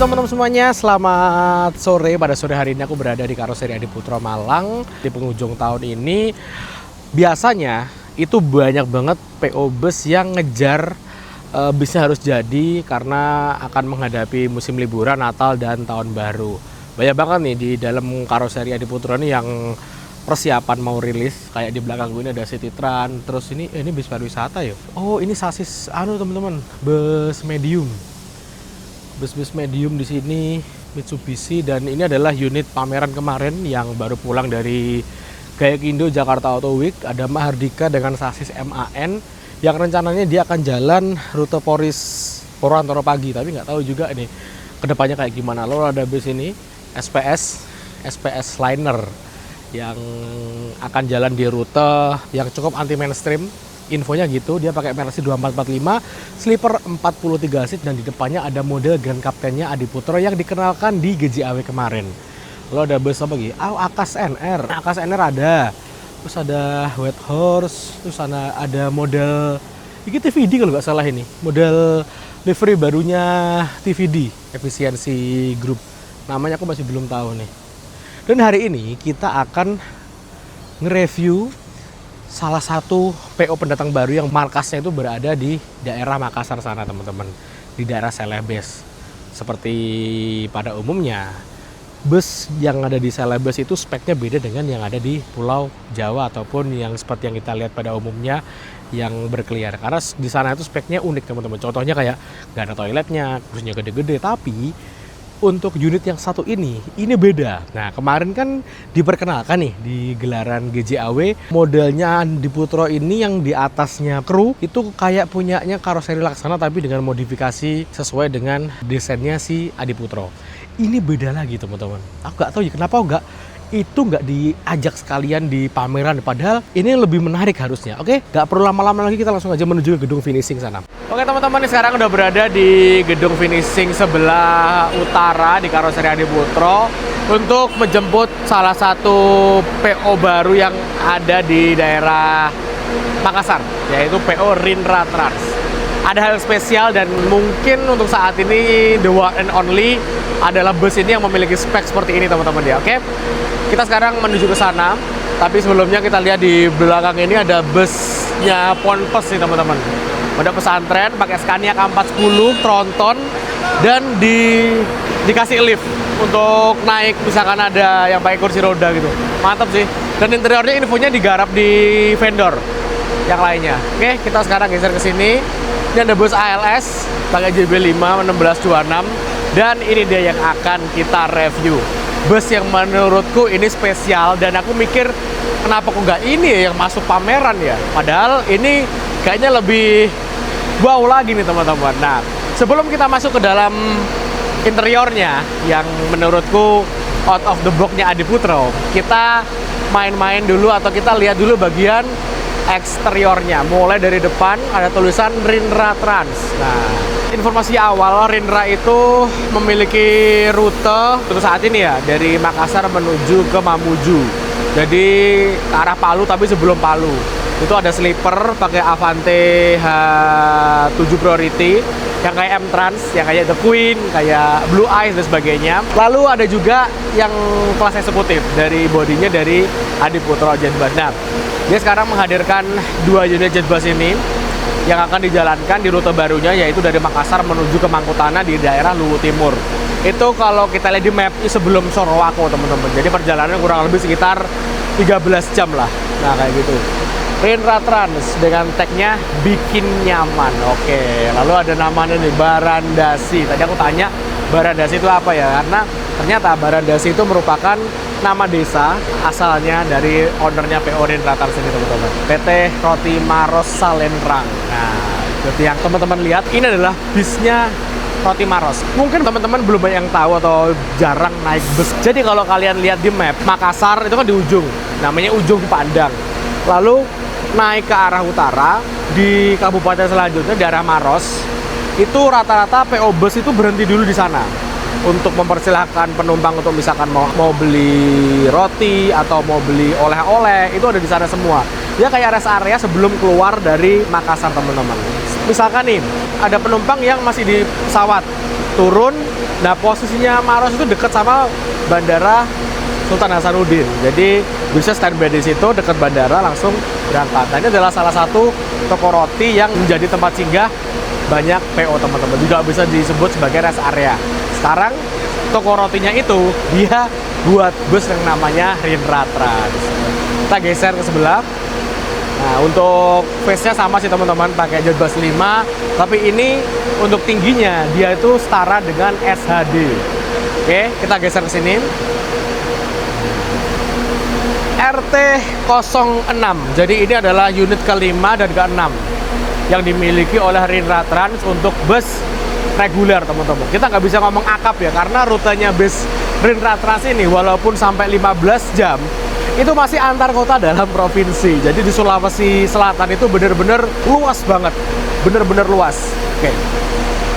teman-teman semuanya, selamat sore. Pada sore hari ini aku berada di Karoseri Adiputro Malang. Di penghujung tahun ini biasanya itu banyak banget PO bus yang ngejar bisnya harus jadi karena akan menghadapi musim liburan Natal dan Tahun Baru. Banyak banget nih di dalam Karoseri Adiputro ini yang persiapan mau rilis. Kayak di belakang gue ini ada City Trans. Terus ini bis pariwisata ya. Oh, ini sasis teman-teman, bus medium. Bus-bus medium di sini Mitsubishi, dan ini adalah unit pameran kemarin yang baru pulang dari Gaikindo Jakarta Auto Week. Ada Mahardika dengan sasis MAN yang rencananya dia akan jalan rute Poris Purwantoro pagi, tapi nggak tahu juga nih kedepannya kayak gimana. Lalu ada bus ini SPS Liner yang akan jalan di rute yang cukup anti mainstream. Infonya gitu, dia pakai Mercy 2445, sleeper 43 seat, dan di depannya ada model Grand Captain-nya Adiputro yang dikenalkan di GJAW kemarin. Lalu ada bus apa lagi? Akas NR. Akas NR ada. Terus ada White Horse, terus ada model ini TVD kalau nggak salah ini. Model livery barunya TVD, Efisiensi Group. Namanya aku masih belum tahu nih. Dan hari ini kita akan nge-review salah satu PO pendatang baru yang markasnya itu berada di daerah Makassar sana, teman-teman, di daerah Celebes. Seperti pada umumnya, bus yang ada di Celebes itu speknya beda dengan yang ada di Pulau Jawa ataupun yang seperti yang kita lihat pada umumnya yang berkeliar. Karena di sana itu speknya unik, teman-teman. Contohnya kayak nggak ada toiletnya, kursinya gede-gede, tapi untuk unit yang satu ini beda. Nah, kemarin kan diperkenalkan nih di gelaran GJAW, modelnya Adiputro ini yang di atasnya kru itu kayak punyanya Karoseri Laksana tapi dengan modifikasi sesuai dengan desainnya si Adiputro. Ini beda lagi, teman-teman. Aku nggak tahu ya kenapa nggak diajak sekalian di pameran, padahal ini lebih menarik harusnya. Oke, nggak perlu lama-lama lagi, kita langsung aja menuju ke gedung finishing sana. Oke teman-teman, sekarang udah berada di gedung finishing sebelah utara di Karoseri Adiputro untuk menjemput salah satu PO baru yang ada di daerah Makassar, yaitu PO Rindra Trans. Ada hal spesial dan mungkin untuk saat ini the one and only adalah bus ini yang memiliki spek seperti ini, teman-teman ya. Oke, kita sekarang menuju ke sana, tapi sebelumnya kita lihat di belakang ini ada busnya Ponpes nih, teman-teman. Ada pesantren pakai Scania K410 tronton dan dikasih lift untuk naik, misalkan ada yang pakai kursi roda gitu. Mantap sih. Dan interiornya infonya digarap di vendor yang lainnya. Oke, kita sekarang geser ke sini. Ini ada bus ALS pakai JB5 1626, dan ini dia yang akan kita review. Bus yang menurutku ini spesial, dan aku mikir kenapa kok nggak ini ya yang masuk pameran ya, padahal ini kayaknya lebih wow lagi nih, teman-teman. Nah, sebelum kita masuk ke dalam interiornya yang menurutku out of the box-nya Adiputro, kita main-main dulu atau kita lihat dulu bagian eksteriornya. Mulai dari depan ada tulisan Rindra Trans. Nah, informasi awal, Rindra itu memiliki rute untuk saat ini ya dari Makassar menuju ke Mamuju. Jadi ke arah Palu tapi sebelum Palu. Itu ada sleeper pakai Avante H7 Priority yang kayak M-Trans, yang kayak The Queen, kayak Blue Eyes dan sebagainya. Lalu ada juga yang kelas eksekutif dari bodinya dari Adiputro Jetbus. Nah, dia sekarang menghadirkan 2 unit Jetbus ini yang akan dijalankan di rute barunya, yaitu dari Makassar menuju ke Mangkutana di daerah Luwu Timur. Itu kalau kita lihat di map sebelum Sorowako, teman-teman. Jadi perjalanan kurang lebih sekitar 13 jam lah. Nah, kayak gitu. Rindra Trans dengan tagnya bikin nyaman. Oke, lalu ada namanya nih, Barandasi. Tadi aku tanya Barandasi itu apa ya, karena ternyata Barandasi itu merupakan nama desa asalnya dari ownernya PO Rindra Trans ini, teman-teman, PT Roti Maros Salendrang. Nah, seperti yang teman-teman lihat, ini adalah bisnya Roti Maros. Mungkin teman-teman belum banyak yang tahu atau jarang naik bus. Jadi kalau kalian lihat di map, Makassar itu kan di ujung, namanya Ujung Pandang. Lalu naik ke arah utara di kabupaten selanjutnya di arah Maros, itu rata-rata PO bus itu berhenti dulu di sana untuk mempersilahkan penumpang untuk misalkan mau beli roti atau mau beli oleh-oleh, itu ada di sana semua. Dia kayak rest area sebelum keluar dari Makassar, teman-teman. Misalkan nih ada penumpang yang masih di pesawat, turun. Nah, posisinya Maros itu dekat sama Bandara Sultan Hasanuddin. Jadi bisa standby di situ dekat bandara langsung berangkat. Nah, ini adalah salah satu toko roti yang menjadi tempat singgah banyak PO teman-teman. Juga bisa disebut sebagai rest area. Sekarang toko rotinya itu dia buat bus yang namanya Rindra Trans. Kita geser ke sebelah. Nah, untuk face-nya sama sih teman-teman, pakai jet bus 5, tapi ini untuk tingginya dia itu setara dengan SHD. Oke, kita geser ke sini. RT06. Jadi ini adalah unit kelima dan ke-6 yang dimiliki oleh Rindra Trans untuk bus reguler, teman-teman. Kita nggak bisa ngomong akap ya, karena rutenya bus Rindra Trans ini walaupun sampai 15 jam itu masih antar kota dalam provinsi. Jadi di Sulawesi Selatan itu bener-bener luas banget, bener-bener luas. Oke,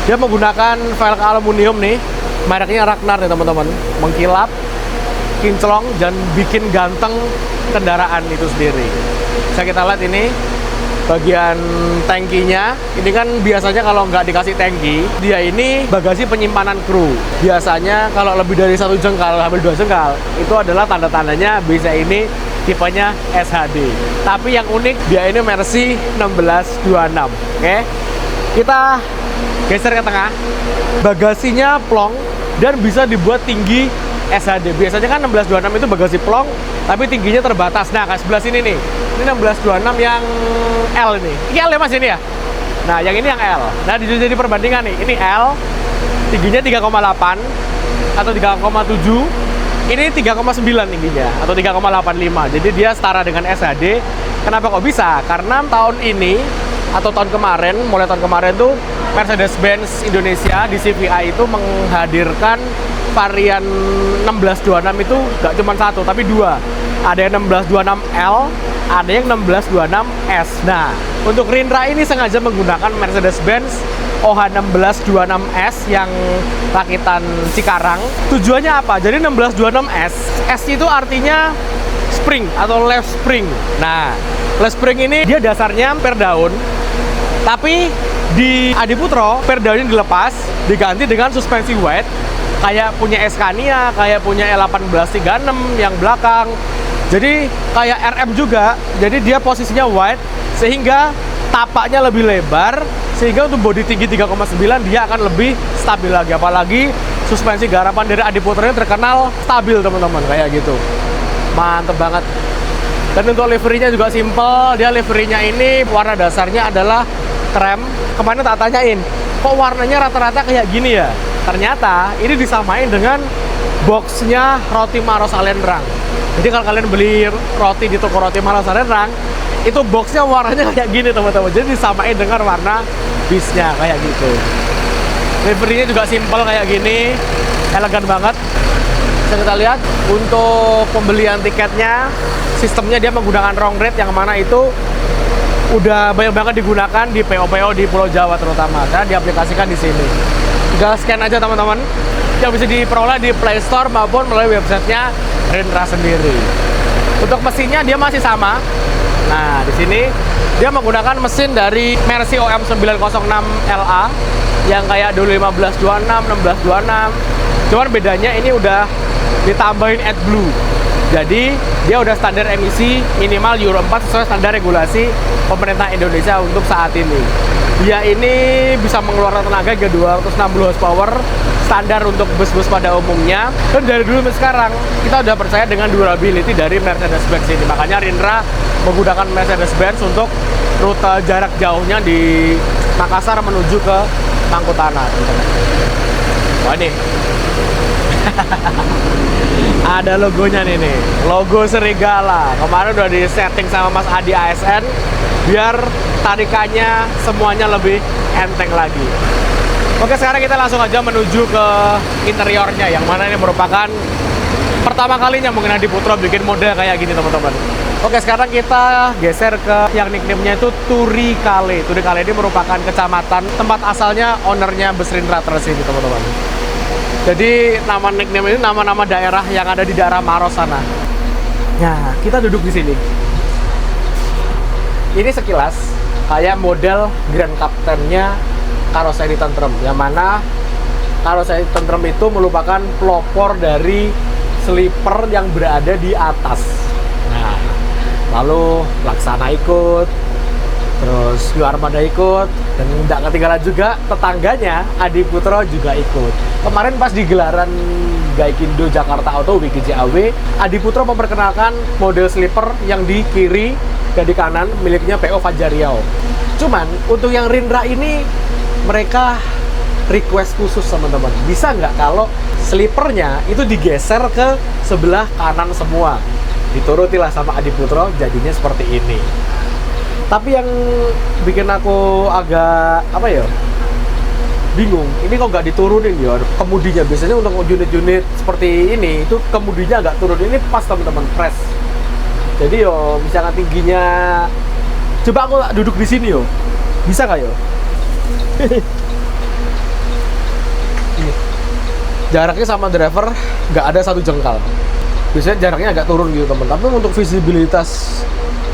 dia menggunakan velg aluminium nih, mereknya Ragnar nih teman-teman, mengkilap, kinclong, dan bikin ganteng kendaraan itu sendiri. Bisa kita lihat ini bagian tangkinya. Ini kan biasanya kalau nggak dikasih tangki, dia ini bagasi penyimpanan kru. Biasanya kalau lebih dari 1 jengkal, hampir 2 jengkal, itu adalah tanda-tandanya bisa ini tipenya SHD. Tapi yang unik, dia ini Mercy 1626. Oke, kita geser ke tengah. Bagasinya plong dan bisa dibuat tinggi SHD. Biasanya kan 1626 itu bagasi plong, tapi tingginya terbatas. Nah, kayak sebelah sini nih, ini 1626 yang L ini. Ini L ya mas ini ya? Nah, yang ini yang L. Nah, jadi perbandingan nih, ini L, tingginya 3,8 atau 3,7. Ini 3,9 tingginya atau 3,85. Jadi dia setara dengan SHD. Kenapa kok bisa? Karena tahun ini atau tahun kemarin, mulai tahun kemarin tuh Mercedes-Benz Indonesia di CVI itu menghadirkan varian 1626 itu nggak cuma satu, tapi dua. Ada yang 1626L, ada yang 1626S. Nah, untuk Rindra ini sengaja menggunakan Mercedes-Benz OH1626S yang rakitan Cikarang. Tujuannya apa? Jadi 1626S, S itu artinya spring atau left spring. Nah, left spring ini dia dasarnya per daun, tapi di Adiputro per daunnya dilepas, diganti dengan suspensi wide kayak punya Scania, kayak punya E1836 yang belakang. Jadi kayak RM juga. Jadi dia posisinya wide sehingga tapaknya lebih lebar, sehingga untuk bodi tinggi 3,9 dia akan lebih stabil lagi. Apalagi suspensi garapan dari Adiputro ini terkenal stabil teman-teman, kayak gitu. Mantep banget. Dan untuk liverynya juga simple. Dia liverynya ini warna dasarnya adalah krem. Kemarin tak tanyain, kok warnanya rata-rata kayak gini ya? Ternyata ini disamain dengan boxnya roti Maros Salendrang. Jadi kalau kalian beli roti di toko roti Maros Salendrang, itu boxnya warnanya kayak gini teman-teman. Jadi disamain dengan warna bisnya kayak gitu. Liverynya juga simple kayak gini, elegan banget. Bisa kita lihat untuk pembelian tiketnya, sistemnya dia menggunakan wrong rate, yang mana itu udah banyak banget digunakan di PO-PO di Pulau Jawa terutama, karena diaplikasikan di sini. Tinggal scan aja teman-teman, yang bisa diperoleh di Play Store maupun melalui websitenya Rindra sendiri. Untuk mesinnya dia masih sama. Nah, di sini dia menggunakan mesin dari Mercy OM906LA yang kayak dulu 1526, 1626. Cuman bedanya ini udah ditambahin AdBlue. Jadi dia udah standar emisi minimal Euro 4 sesuai standar regulasi pemerintah Indonesia untuk saat ini. Dia ini bisa mengeluarkan tenaga hingga 260 horsepower standar untuk bus-bus pada umumnya. Dan dari dulu sampai sekarang kita udah percaya dengan durability dari Mercedes-Benz ini. Makanya Rindra menggunakan Mercedes-Benz untuk rute jarak jauhnya di Makassar menuju ke Mangkutangan. Wah ini ada logonya nih, logo serigala. Kemarin udah di setting sama Mas Adi ASN biar tarikannya semuanya lebih enteng lagi. Oke, sekarang kita langsung aja menuju ke interiornya, yang mana ini merupakan pertama kalinya mungkin Adiputro bikin model kayak gini teman-teman. Oke, sekarang kita geser ke yang nickname-nya itu Turikale. Turikale ini merupakan kecamatan tempat asalnya ownernya bus Rindra Trans ini teman-teman. Jadi nama nickname ini nama-nama daerah yang ada di daerah Maros sana. Nah, kita duduk di sini. Ini sekilas kayak model Grand Captain-nya karoseri Tentrem, yang mana karoseri tentrem itu merupakan pelopor dari sleeper yang berada di atas. Nah, lalu Laksana ikut, terus New Armada ikut, dan tidak ketinggalan juga tetangganya Adi Putro juga ikut. Kemarin pas di gelaran Gaikindo Jakarta Auto Week GJAW, Adi Putro memperkenalkan model sleeper yang di kiri dan di kanan miliknya PO Fajar Riau. Cuman untuk yang Rindra ini mereka request khusus teman-teman, bisa nggak kalau sleepernya itu digeser ke sebelah kanan semua. Diturutilah sama Adi Putro, jadinya seperti ini. Tapi yang bikin aku agak bingung, ini kok nggak diturunin ya kemudinya. Biasanya untuk unit-unit seperti ini itu kemudinya agak turun. Ini pas teman-teman, press. Jadi misalkan tingginya, coba aku duduk di sini bisa nggak jaraknya sama driver nggak ada 1 jengkal. Biasanya jaraknya agak turun gitu teman. Tapi untuk visibilitas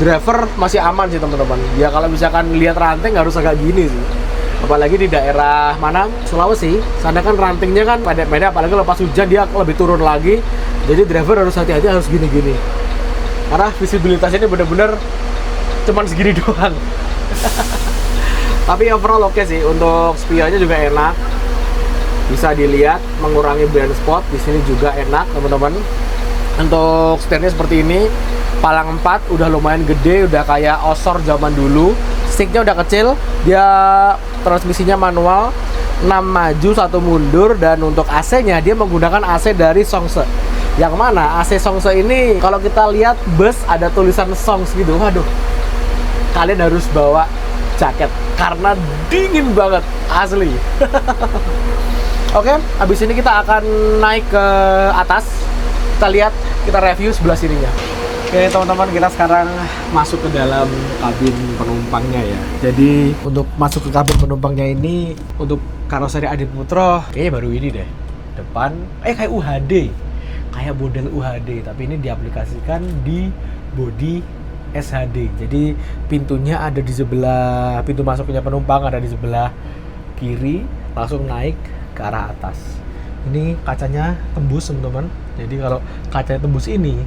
driver masih aman sih teman-teman. Ya kalau misalkan lihat ranting harus agak gini sih. Apalagi di daerah mana, Sulawesi, sana kan rantingnya kan pendek-pendek, apalagi lepas hujan dia lebih turun lagi. Jadi driver harus hati-hati, harus gini-gini. Karena visibilitasnya ini bener-bener cuman segini doang. Tapi overall oke sih, untuk spionnya juga enak. Bisa dilihat mengurangi blind spot, di sini juga enak teman-teman. Untuk setirnya seperti ini, palang 4 udah lumayan gede, udah kayak Osor zaman dulu. Sticknya udah kecil, dia transmisinya manual, 6 maju 1 mundur, dan untuk AC-nya dia menggunakan AC dari Songse. Yang mana AC Songse ini kalau kita lihat bus ada tulisan Songs gitu, waduh, kalian harus bawa jaket karena dingin banget asli. Oke, habis ini kita akan naik ke atas. Kita lihat, kita review sebelah sininya. Oke teman-teman, kita sekarang masuk ke dalam kabin penumpangnya ya. Jadi untuk masuk ke kabin penumpangnya ini, untuk karoseri Adi Putro kayaknya baru ini deh. Depan, kayak UHD, kayak model UHD, tapi ini diaplikasikan di bodi SHD. Jadi pintunya ada di sebelah, pintu masuknya penumpang ada di sebelah kiri, langsung naik ke arah atas. Ini kacanya tembus teman-teman. Jadi kalau kacanya tembus ini,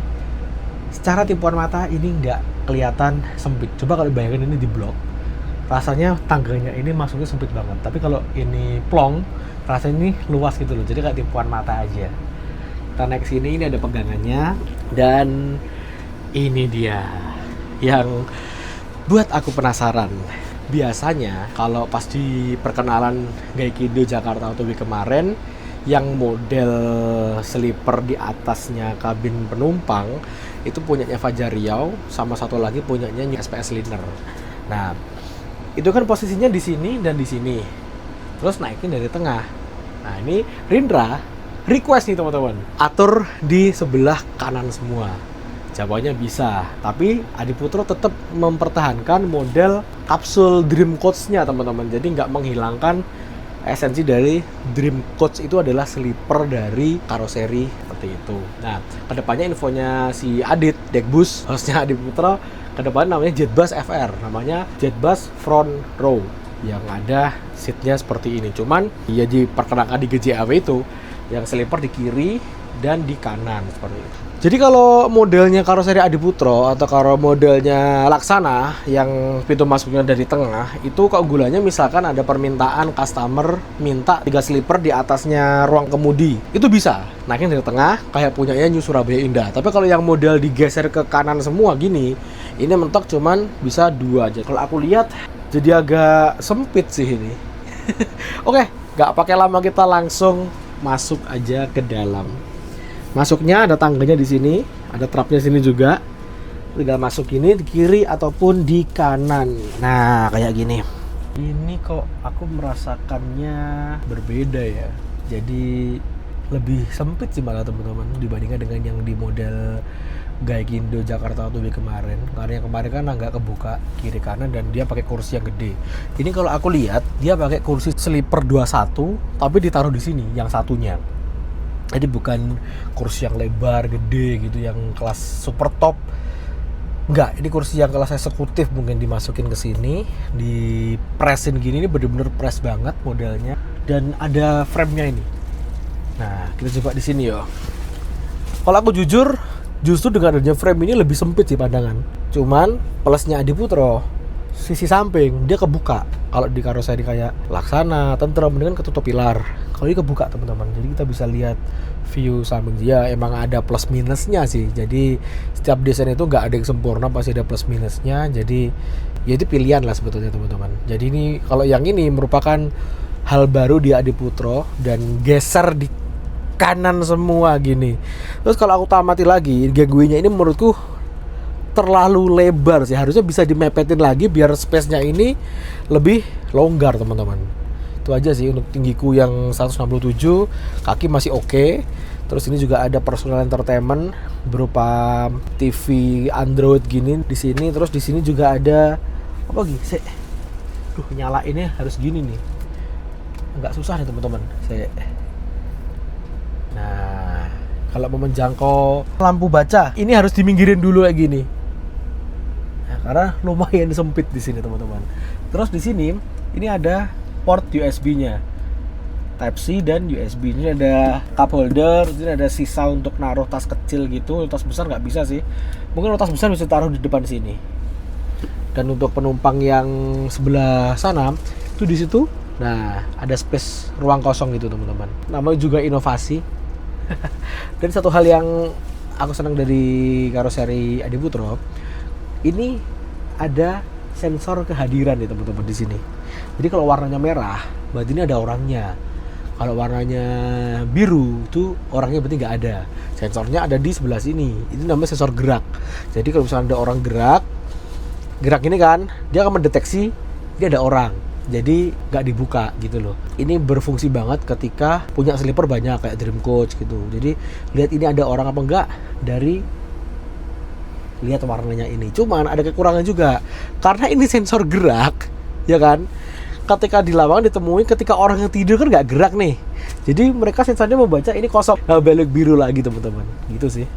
secara tipuan mata ini nggak kelihatan sempit. Coba kalau bayangin ini di blok, rasanya tangganya ini masuknya sempit banget. Tapi kalau ini plong, rasanya ini luas gitu loh. Jadi kayak tipuan mata aja. Kita naik sini, ini ada pegangannya, dan ini dia yang buat aku penasaran. Biasanya kalau pas di perkenalan Gaikindo Jakarta Auto Week kemarin, yang model sleeper di atasnya kabin penumpang itu punyanya Fajar Riau, sama satu lagi punyanya SPS Liner. Nah, itu kan posisinya di sini dan di sini. Terus naikin dari tengah. Nah, ini Rindra request nih teman-teman, atur di sebelah kanan semua. Jawabannya bisa, tapi Adi Putro tetap mempertahankan model kapsul Dream Coach-nya teman-teman. Jadi nggak menghilangkan esensi dari Dream Coach, itu adalah sleeper dari karoseri seperti itu. Nah, kedepannya infonya si Adit Dekbus, hostnya Adi Putro, kedepan namanya Jetbus FR, namanya Jetbus Front Row, yang ada seatnya seperti ini. Cuman ya diperkenalkan di GJAW itu yang sleeper di kiri dan di kanan seperti itu. Jadi kalau modelnya karoseri Adi Putro atau kalau modelnya Laksana yang pintu masuknya dari tengah, itu keunggulannya misalkan ada permintaan customer minta 3 sleeper di atasnya ruang kemudi, itu bisa naikin dari tengah kayak punyanya New Surabaya Indah. Tapi kalau yang model digeser ke kanan semua gini, ini mentok cuman bisa 2 aja. Kalau aku lihat jadi agak sempit sih ini. Oke, nggak pakai lama, kita langsung masuk aja ke dalam. Masuknya ada tangganya di sini, ada trapnya sini juga. Tinggal masuk ini di kiri ataupun di kanan. Nah, kayak gini. Ini kok aku merasakannya berbeda ya. Jadi lebih sempit sih malah teman-teman dibandingkan dengan yang di model Gaikindo Jakarta Auto Week kemarin. Karena yang kemarin kan agak kebuka kiri kanan dan dia pakai kursi yang gede. Ini kalau aku lihat dia pakai kursi sleeper 21 tapi ditaruh di sini yang satunya. Jadi bukan kursi yang lebar gede gitu yang kelas super top. Enggak, ini kursi yang kelas eksekutif mungkin dimasukin ke sini, di pressin gini, ini bener-bener press banget modelnya. dan ada frame-nya ini. Nah, kita coba di sini yo. Kalau aku jujur, justru dengan adanya frame ini lebih sempit sih pandangan. Cuman plusnya Adi Putro, sisi samping dia kebuka. Kalau di karoseri kayak Laksana, Tentrem, mendingan ketutup pilar. Kalau ini kebuka teman-teman, jadi kita bisa lihat view samping dia. Emang ada plus minusnya sih. Jadi setiap desain itu nggak ada yang sempurna, pasti ada plus minusnya. Jadi ya itu pilihan lah sebetulnya teman-teman. Jadi ini kalau yang ini merupakan hal baru di Adi Putro dan geser di kanan semua gini. Terus kalau aku tamati lagi, gangguinnya ini menurutku terlalu lebar sih. Harusnya bisa dimepetin lagi biar space-nya ini lebih longgar teman-teman. Itu aja sih untuk tinggiku yang 167, kaki masih oke. Terus ini juga ada personal entertainment berupa TV Android gini di sini. Terus di sini juga ada apa lagi? Nyalainnya harus gini nih. Agak susah nih teman-teman. Nah, kalau mau menjangkau lampu baca, ini harus diminggirin dulu kayak gini. Nah, karena lumayan sempit di sini teman-teman. Terus di sini ini ada port USB-nya, Type C dan USB. Ini ada cup holder, ini ada sisa untuk naruh tas kecil gitu. Tas besar nggak bisa sih. Mungkin tas besar bisa taruh di depan sini. Dan untuk penumpang yang sebelah sana itu di situ. Nah, ada space ruang kosong gitu teman-teman. Namanya juga inovasi. Dan satu hal yang aku senang dari karoseri Adi Putro, ini ada sensor kehadiran nih teman-teman di sini. Jadi kalau warnanya merah, berarti ini ada orangnya. Kalau warnanya biru, itu orangnya berarti nggak ada. Sensornya ada di sebelah sini. Itu namanya sensor gerak. Jadi kalau misalnya ada orang gerak ini kan, dia akan mendeteksi dia ada orang. Jadi nggak dibuka gitu loh. Ini berfungsi banget ketika punya sleeper banyak kayak Dream Coach gitu. Jadi lihat ini ada orang apa enggak dari lihat warnanya ini. Cuman ada kekurangan juga karena ini sensor gerak, ya kan? Ketika di lapangan ditemuin ketika orang yang tidur kan nggak gerak nih. Jadi mereka sensornya membaca ini kosong, nah, balik biru lagi teman-teman. Gitu sih.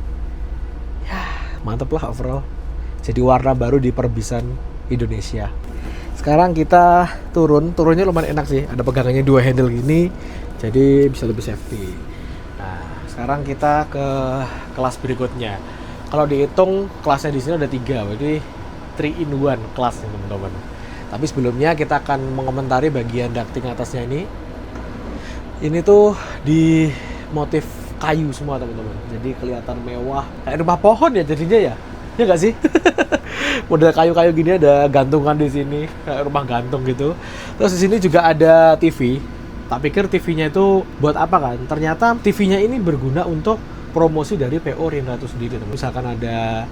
Ya mantep lah overall. Jadi warna baru di perbisan Indonesia. Sekarang kita turunnya lumayan enak sih. Ada pegangannya 2 handle gini, jadi bisa lebih safety. Nah, sekarang kita ke kelas berikutnya. Kalau dihitung kelasnya di sini ada 3, berarti 3 in 1 kelas nih teman-teman. Tapi sebelumnya kita akan mengomentari bagian ducting atasnya ini. Ini tuh di motif kayu semua teman-teman. Jadi kelihatan mewah, kayak rumah pohon ya jadinya ya. Ya nggak sih? Model kayu-kayu gini ada gantungan di sini, kayak rumah gantung gitu. Terus di sini juga ada TV. Tak pikir TV-nya itu buat apa kan? Ternyata TV-nya ini berguna untuk promosi dari PO Rindra itu sendiri. Misalkan ada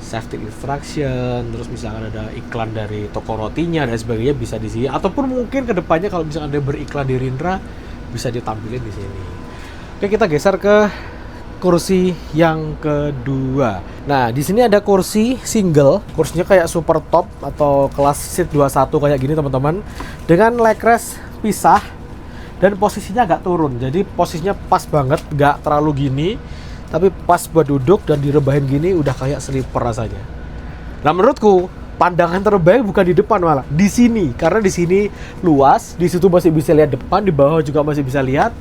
safety instruction, terus misalkan ada iklan dari toko rotinya dan sebagainya bisa di sini. Ataupun mungkin kedepannya kalau misalkan ada beriklan di Rindra bisa ditampilin di sini. Oke, kita geser ke kursi yang kedua. Nah, di sini ada kursi single, kursinya kayak super top atau kelas seat 21 kayak gini teman-teman, dengan leg rest pisah dan posisinya agak turun. Jadi posisinya pas banget, nggak terlalu gini, tapi pas buat duduk dan direbahin gini udah kayak sleeper rasanya. Nah, menurutku pandangan terbaik bukan di depan malah di sini, karena di sini luas, di situ masih bisa lihat depan, di bawah juga masih bisa lihat.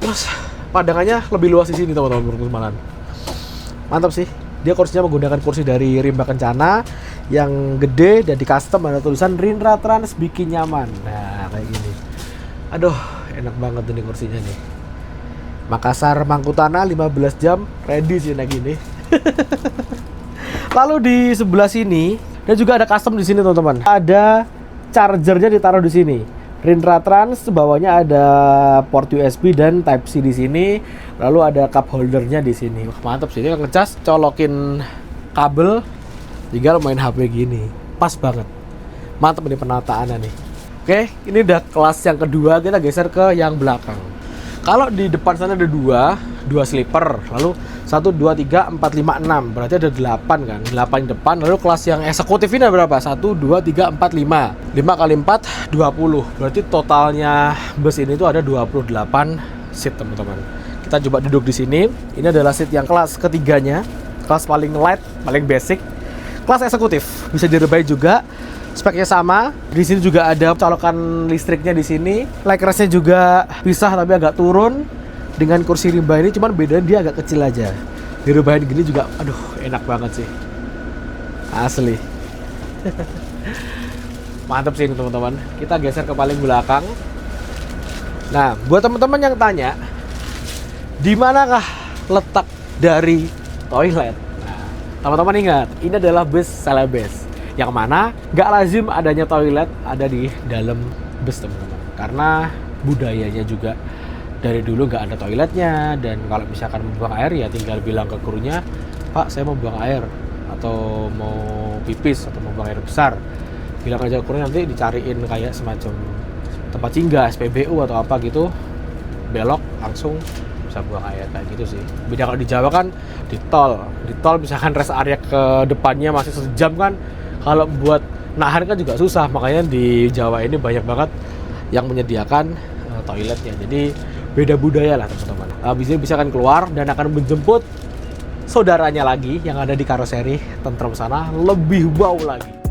Terus pandangannya lebih luas di sini teman-teman, menurutku malah mantap sih. Dia kursinya menggunakan kursi dari Rimba Kencana yang gede dan di custom ada tulisan Rindra Trans bikin nyaman. Nah kayak gini, aduh enak banget ini kursinya nih. Makassar Mangkutana 15 jam ready sih naik gini. Lalu di sebelah sini dan juga ada custom di sini teman-teman. Ada chargernya ditaruh di sini. Rindra Trans, bawahnya ada port USB dan Type C di sini. Lalu ada cup holdernya di sini. Wah, mantap sih, ini ngecas, colokin kabel, tinggal main HP gini. Pas banget. Mantap ini penataannya nih. Oke, ini udah kelas yang kedua, kita geser ke yang belakang. Kalau di depan sana ada dua sleeper, lalu 1, 2, 3, 4, 5, 6. Berarti ada 8 kan, 8 di depan. Lalu kelas yang eksekutif ini ada berapa? 1, 2, 3, 4, 5. 5 kali 4, 20. Berarti totalnya bus ini tuh ada 28 seat teman-teman. Kita coba duduk di sini. Ini adalah seat yang kelas ketiganya, kelas paling light, paling basic. Kelas eksekutif, bisa direbahi juga. speknya sama. Di sini juga ada colokan listriknya di sini. Legressnya juga pisah tapi agak turun. Dengan kursi rimba ini cuman bedanya dia agak kecil aja. Direbahin gini juga, aduh enak banget sih. Asli. Mantap sih ini teman-teman. Kita geser ke paling belakang. Nah, buat teman-teman yang tanya, di manakah letak dari toilet? Nah, teman-teman ingat, ini adalah bus Celebes, yang mana nggak lazim adanya toilet ada di dalam bus teman-teman. Karena budayanya juga dari dulu nggak ada toiletnya, dan kalau misalkan mau buang air ya tinggal bilang ke krunya, Pak saya mau buang air, atau mau pipis, atau mau buang air besar. Bilang aja ke krunya, nanti dicariin kayak semacam tempat singgah, SPBU atau apa gitu, belok langsung bisa buang air kayak gitu sih. Beda kalau di Jawa kan di tol misalkan rest area ke depannya masih sejam kan, kalau buat nahan kan juga susah. Makanya di Jawa ini banyak banget yang menyediakan toiletnya. Jadi beda budaya lah teman-teman. Habis ini bisa akan keluar dan akan menjemput saudaranya lagi yang ada di karoseri tentrem sana, lebih wow lagi.